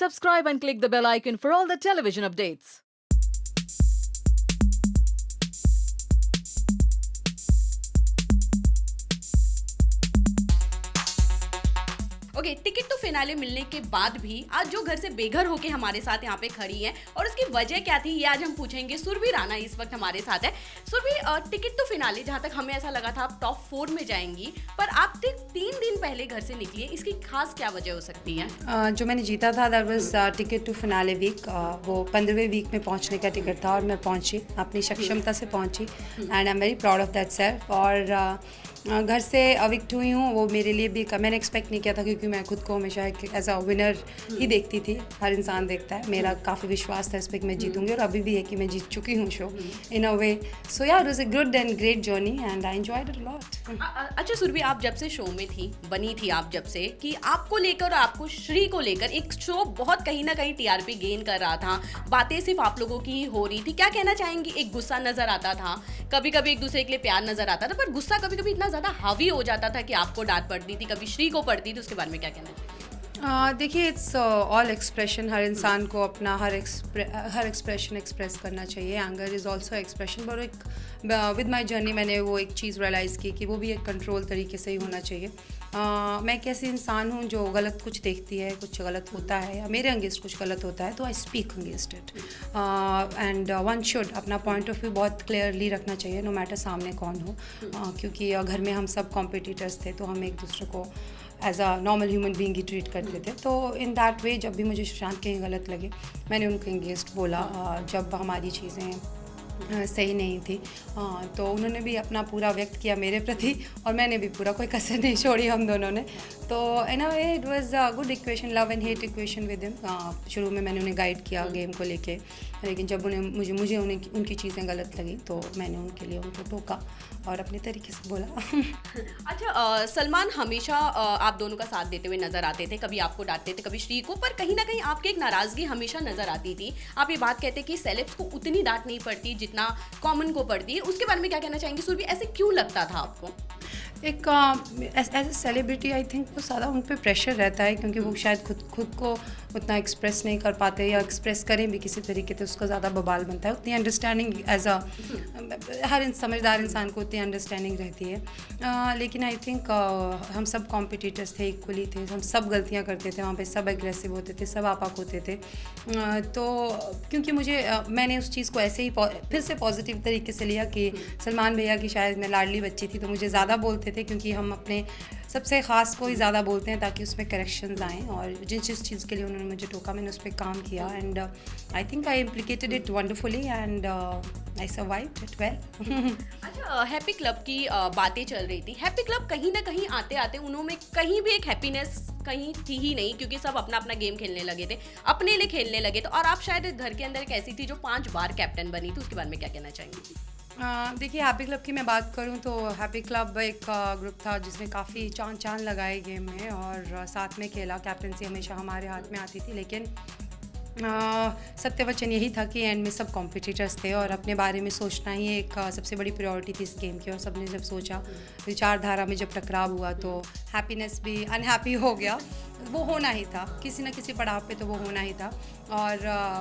subscribe and click the bell icon for all the television updates. Okay, ticket to finale मिलने के बाद भी आज जो घर से बेघर होके हमारे साथ यहाँ पे खड़ी हैं और उसकी वजह क्या थी ये आज हम पूछेंगे। सुरभि राणा इस वक्त हमारे साथ है। सुरभि, टिकट टू फिनाले जहाँ तक हमें ऐसा लगा था आप टॉप 4 में जाएंगी, पर आप 3 दिन पहले घर से निकली है, इसकी खास क्या वजह हो सकती है? जो मैंने जीता था that was ticket to finale week. वो 15वें वीक में पहुंचने का टिकट था और मैं पहुंची, अपनी सक्षमता से पहुंची and I am very proud of that self. और घर से अविक्ट हुई हूँ, वो मेरे लिए भी मैंने एक्सपेक्ट नहीं किया था, क्योंकि मैं खुद को हमेशा एज अ विनर ही देखती थी। हर इंसान देखता है, मेरा काफ़ी विश्वास था इस पर कि मैं जीतूंगी और अभी भी है कि मैं जीत चुकी हूँ शो इन अ वे। सो या it was a good and great journey and I enjoyed it a lot. अच्छा सुरभि, आप जब से शो में थी, बनी थी आप जब से, कि आपको लेकर और आपको श्री को लेकर एक शो बहुत कहीं ना कहीं टीआरपी गेन कर रहा था, बातें सिर्फ आप लोगों की ही हो रही थी, क्या कहना चाहेंगी? एक गुस्सा नजर आता था, कभी कभी एक दूसरे के लिए प्यार नजर आता था, पर गुस्सा कभी कभी इतना ज्यादा हावी हो जाता था कि आपको डांट पड़ती थी, कभी श्री को पड़ती थी, उसके बारे में क्या कहना चाहिए? देखिए, इट्स ऑल एक्सप्रेशन। हर इंसान को अपना हर एक्सप्रेशन एक्सप्रेस करना चाहिए। एंगर इज़ ऑल्सो एक्सप्रेशन, पर एक विद माई जर्नी मैंने वो एक चीज़ रियलाइज़ की कि वो भी एक कंट्रोल तरीके से ही होना चाहिए। मैं एक ऐसी इंसान हूँ जो गलत कुछ देखती है, कुछ गलत होता है या मेरे अगेंस्ट कुछ गलत होता है तो I speak against it. And one should अपना पॉइंट ऑफ व्यू बहुत क्लियरली रखना चाहिए, नो मैटर सामने कौन हो। क्योंकि घर में हम सब कॉम्पिटिटर्स थे, तो हम एक दूसरे को as a normal human being ही ट्रीट करते थे। तो इन दैट वे जब भी मुझे सुशांत कहीं गलत लगे, मैंने उनको अगेंस्ट बोला। जब हमारी चीज़ें सही नहीं थी, तो उन्होंने भी अपना पूरा व्यक्त किया मेरे प्रति और मैंने भी पूरा, कोई कसर नहीं छोड़ी हम दोनों ने। तो in a way it was a good equation, love and hate equation with him. शुरू में मैंने उन्हें गाइड किया गेम को लेके, लेकिन जब मुझे उनकी चीज़ें गलत लगी तो मैंने उनके लिए उनको टोका और अपने तरीके से बोला। अच्छा, सलमान हमेशा आप दोनों का साथ देते हुए नजर आते थे, कभी आपको डांटते थे, कभी श्री को, पर कहीं ना कहीं आपकी एक नाराजगी हमेशा नजर आती थी। आप ये बात कहते कि सेलेब्स को उतनी डांट नहीं पड़ती जितना कॉमन को पड़ती है, उसके बारे में क्या कहना चाहेंगे सुरभि? ऐसे क्यों लगता था आपको? एक as a celebrity I think वो ज़्यादा उन पर प्रेशर रहता है, क्योंकि वो शायद खुद को उतना एक्सप्रेस नहीं कर पाते, या एक्सप्रेस करें भी किसी तरीके से उसका ज़्यादा बवाल बनता है। उतनी अंडरस्टैंडिंग एज अ हर समझदार इंसान को उतनी अंडरस्टैंडिंग रहती है। लेकिन आई थिंक हम सब कॉम्पिटिटर्स थे, इक्वली थे, हम सब गलतियाँ करते थे वहाँ पे, सब एग्रेसिव होते थे, सब आपाक होते थे। तो क्योंकि मैंने उस चीज़ को ऐसे ही फिर से पॉजिटिव तरीके से लिया कि सलमान भैया की शायद मैं लाडली बच्ची थी, तो मुझे ज़्यादा बोलते थे, क्योंकि हम अपने सबसे ख़ास को ही ज़्यादा बोलते हैं ताकि उसमें करेक्शंस आएँ। और जिस चीज़ के लिए उन्होंने मुझे टोका, मैंने उस पर काम किया and I think I इम्प्लिकेटेड it wonderfully and I survived it well. अच्छा, हैप्पी क्लब की बातें चल रही थी। हैप्पी क्लब कहीं ना कहीं आते आते उन्होंने कहीं भी एक हैप्पीनेस कहीं थी ही नहीं, क्योंकि सब अपना अपना गेम खेलने लगे थे, अपने लिए खेलने लगे थे, और आप शायद घर के अंदर एक ऐसी थी जो 5 बार कैप्टन बनी थी, उसके बारे में क्या कहना चाहेंगी? देखिए, हैप्पी क्लब की मैं बात करूं तो हैप्पी क्लब एक ग्रुप था जिसमें काफ़ी चांद लगाए गेम में और साथ में खेला। कैप्टनसी हमेशा हमारे हाथ में आती थी, लेकिन सत्य वचन यही था कि एंड में सब कॉम्पिटिटर्स थे और अपने बारे में सोचना ही एक सबसे बड़ी प्रायोरिटी थी इस गेम की। और सबने जब सोचा, विचारधारा में जब टकराव हुआ तो हैप्पीनेस भी अनहैप्पी हो गया। वो होना ही था, किसी न किसी पड़ाव पे तो वो होना ही था। और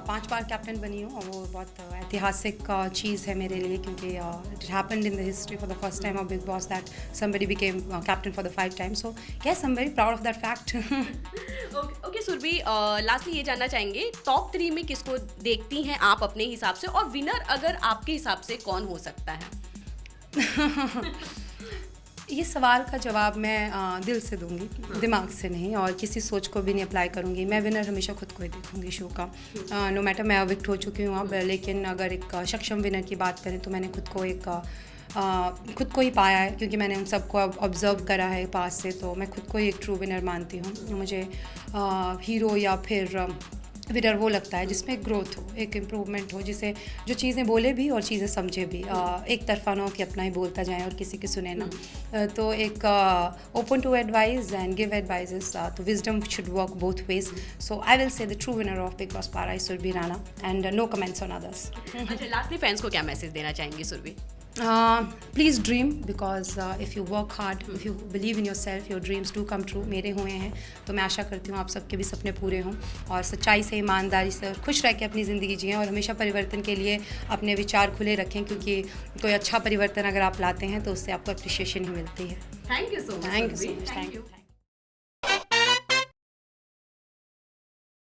5 बार कैप्टन बनी हूँ और वो बहुत ऐतिहासिक चीज़ है मेरे लिए, क्योंकि it happened in the history for the first time of Bigg Boss that somebody became captain for the 5 times. So yes, I am very proud of that fact. Okay Surabhi, lastly ये जानना चाहेंगे टॉप 3 में किसको देखती हैं आप अपने हिसाब से, और विनर अगर आपके हिसाब से कौन हो सकता है? ये सवाल का जवाब मैं दिल से दूंगी, दिमाग से नहीं, और किसी सोच को भी नहीं अप्लाई करूंगी। मैं विनर हमेशा खुद को ही देखूंगी शो का, नो मैटर मैं अविक्ट हो चुकी हूँ अब। लेकिन अगर एक सक्षम विनर की बात करें तो मैंने खुद को ही पाया है, क्योंकि मैंने उन सबको ऑब्जर्व करा है पास से। तो मैं खुद को ही एक ट्रू विनर मानती हूँ। मुझे हीरो या फिर विनर वो लगता है जिसमें ग्रोथ हो, एक इम्प्रूवमेंट हो, जिसे जो चीज़ें बोले भी और चीज़ें समझे भी, एक तरफा ना हो कि अपना ही बोलता जाए और किसी की सुने ना। तो एक open to advice and give advices, तो wisdom should work both ways. So I will say the true winner of Bigg Boss पारा is Surbhi Rana and no comments on others. अच्छा, लास्टली फैंस को क्या मैसेज देना चाहेंगी Surbhi? Please dream, because if you work hard, if you believe in your self, your dreams do come true. मेरे हुए हैं, तो मैं आशा करती हूँ आप सबके भी सपने पूरे हों, और सच्चाई से, ईमानदारी से और खुश रह के अपनी ज़िंदगी जिएं, और हमेशा परिवर्तन के लिए अपने विचार खुले रखें, क्योंकि कोई अच्छा परिवर्तन अगर आप लाते हैं तो उससे आपको अप्रिशिएशन ही मिलती है। Thank you so much. Thank you so much. Thank you.